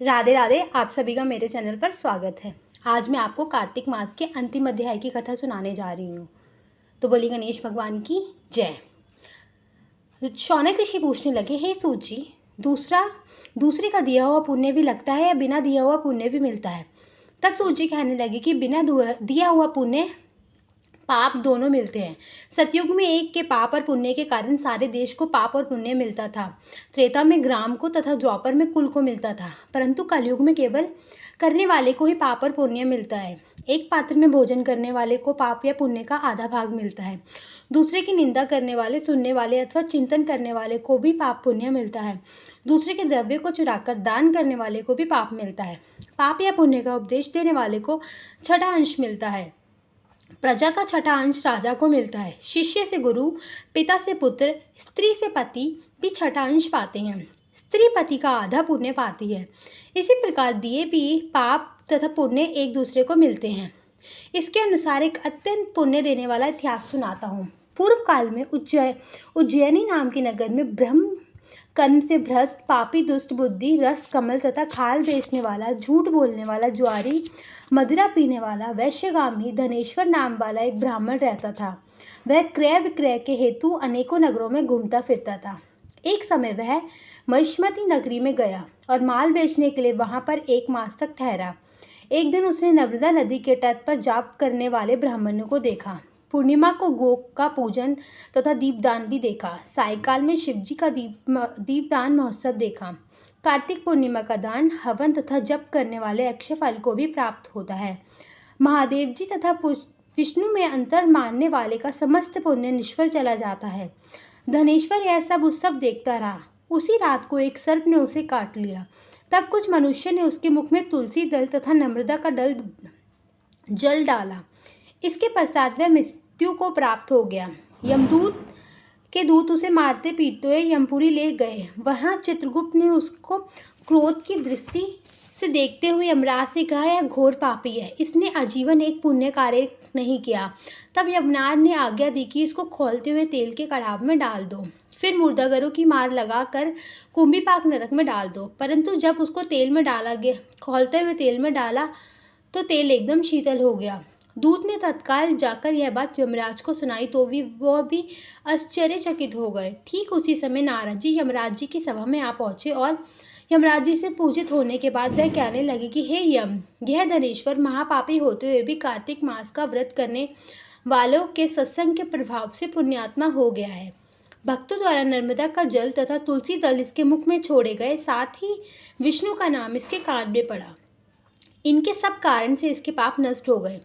राधे राधे। आप सभी का मेरे चैनल पर स्वागत है। आज मैं आपको कार्तिक मास के अंतिम अध्याय की कथा सुनाने जा रही हूँ। तो बोली गणेश भगवान की जय। शौनक ऋषि पूछने लगे, हे सूत जी, दूसरे का दिया हुआ पुण्य भी लगता है या बिना दिया हुआ पुण्य भी मिलता है? तब सूत जी कहने लगे कि बिना दिया हुआ पुण्य पाप दोनों मिलते हैं। सतयुग में एक के पाप और पुण्य के कारण सारे देश को पाप और पुण्य मिलता था। त्रेता में ग्राम को तथा द्वापर में कुल को मिलता था, परंतु कलयुग में केवल करने वाले को ही पाप और पुण्य मिलता है। एक पात्र में भोजन करने वाले को पाप या पुण्य का आधा भाग मिलता है। दूसरे की निंदा करने वाले, सुनने वाले अथवा चिंतन करने वाले को भी पाप पुण्य मिलता है। दूसरे के द्रव्य को चुराकर दान करने वाले को भी पाप मिलता है। पाप या पुण्य का उपदेश देने वाले को छठा अंश मिलता है। प्रजा का छठा अंश राजा को मिलता है। शिष्य से गुरु, पिता से पुत्र, स्त्री से पति भी छठा अंश पाते हैं। स्त्री पति का आधा पुण्य पाती है। इसी प्रकार दिए भी पाप तथा पुण्य एक दूसरे को मिलते हैं। इसके अनुसार एक अत्यंत पुण्य देने वाला इतिहास सुनाता हूँ। पूर्व काल में उज्जैनी नाम के नगर में ब्रह्म कर्म से भ्रष्ट, पापी, दुष्ट बुद्धि, रस, कमल तथा खाल बेचने वाला, झूठ बोलने वाला, ज्वारी, मदिरा पीने वाला, वैश्यगामी धनेश्वर नाम वाला एक ब्राह्मण रहता था। वह क्रय विक्रय के हेतु अनेकों नगरों में घूमता फिरता था। एक समय वह महिष्मती नगरी में गया और माल बेचने के लिए वहां पर 1 मास तक ठहरा। एक दिन उसने नर्मदा नदी के तट पर जाप करने वाले ब्राह्मणों को देखा। पूर्णिमा को गो का पूजन तथा दीपदान भी देखा। सायकाल में शिवजी का दीपदान महोत्सव देखा। कार्तिक पूर्णिमा का दान, हवन तथा जप करने वाले अक्षय फल को भी प्राप्त होता है। महादेव जी तथा विष्णु में अंतर मानने वाले का समस्त पुण्य निष्फल चला जाता है। धनेश्वर यह सब उत्सव देखता रहा। उसी रात को एक सर्प ने उसे काट लिया। तब कुछ मनुष्य ने उसके मुख में तुलसी दल तथा नर्मदा का जल डाला। इसके पश्चात वह मृत्यु को प्राप्त हो गया। यमदूत के दूत उसे मारते पीटते हुए यमपुरी ले गए। वहां चित्रगुप्त ने उसको क्रोध की दृष्टि से देखते हुए यमराज से कहा, यह घोर पापी है, इसने आजीवन एक पुण्य कार्य नहीं किया। तब यमराज ने आज्ञा दी कि इसको खौलते हुए तेल के कड़ाव में डाल दो, फिर मुर्दागरों की मार लगाकर कुंभीपाक नरक में डाल दो। परंतु जब उसको तेल में डाला गया, खौलते हुए तेल में डाला तो तेल एकदम शीतल हो गया। दूत ने तत्काल जाकर यह बात यमराज को सुनाई तो वह भी आश्चर्यचकित हो गए। ठीक उसी समय नारद जी यमराज जी की सभा में आ पहुंचे और यमराज जी से पूजित होने के बाद वह कहने लगे कि हे यम, यह धनेश्वर महापापी होते हुए भी कार्तिक मास का व्रत करने वालों के सत्संग के प्रभाव से पुण्यात्मा हो गया है। भक्तों द्वारा नर्मदा का जल तथा तुलसी दल इसके मुख में छोड़े गए, साथ ही विष्णु का नाम इसके कान में पड़ा। इनके सब कारण से इसके पाप नष्ट हो गए।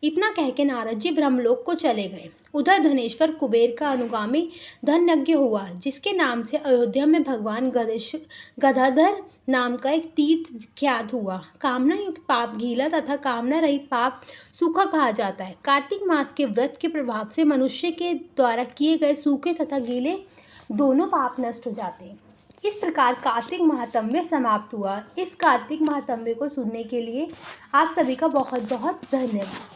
इतना कह के नारद जी ब्रह्मलोक को चले गए। उधर धनेश्वर कुबेर का अनुगामी धनयज्ञ हुआ, जिसके नाम से अयोध्या में भगवान गदाधर नाम का एक तीर्थ विख्यात हुआ। कामना युक्त पाप गीला तथा कामना रहित पाप सूखा कहा जाता है। कार्तिक मास के व्रत के प्रभाव से मनुष्य के द्वारा किए गए सूखे तथा गीले दोनों पाप नष्ट हो जाते हैं। इस प्रकार कार्तिक महात्म्य समाप्त हुआ। इस कार्तिक महात्म्य को सुनने के लिए आप सभी का बहुत बहुत धन्यवाद।